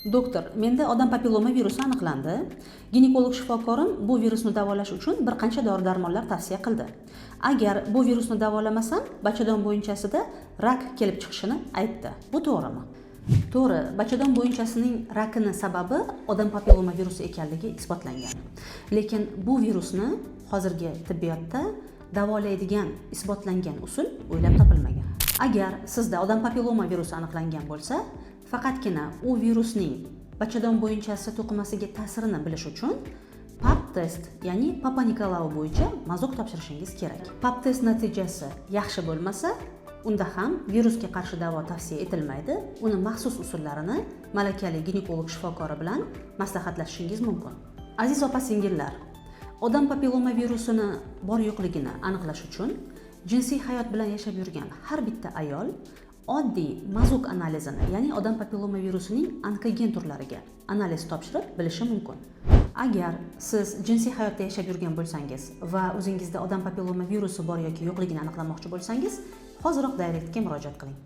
Doktor, menda odam papilloma virusi aniqlandi. Ginekolog shifokorim bu virusni davolash uchun bir qancha dori-darmonlar tavsiya qildi. Agar bu virusni davolamasam, bachadon bo'yinchasida rak kelib chiqishini aytdi. Bu to'g'rimi? To'g'ri, bachadon bo'yinchasining rakini sababi odam papilloma virusi ekanligi isbotlangan. Lekin bu virusni hozirgi tibbiyotda davolaydigan isbotlangan usul o'ylab topilmagan. Agar sizda odam papilloma virusi aniqlangan bo'lsa, faqatgina u virusning bachadon bo'yinchasi to'qimasiga ta'sirini bilish uchun pap test, ya'ni Papa Nikolau bo'yicha mazok topshirishingiz kerak. Pap test natijasi yaxshi bo'lmasa, unda ham virusga qarshi davo tavsiya etilmaydi. Uni maxsus usullarini malakali ginekolog shifokori bilan maslahatlashishingiz mumkin. Aziz opa-singillar, odam papilloma virusini bor-yo'qligini aniqlash uchun jinsiy hayot bilan yashab yurgan har bitta ayol oddiy mazok analizini, ya'ni odam papilloma virusining onkogen turlariga analiz topshirib bilishi mumkin. Agar siz jinsiy hayotda yashab yurgan bo'lsangiz va o'zingizda odam papilloma virusi bor yoki yo'qligini aniqlamoqchi bo'lsangiz, hoziroq Directga murojaat qiling.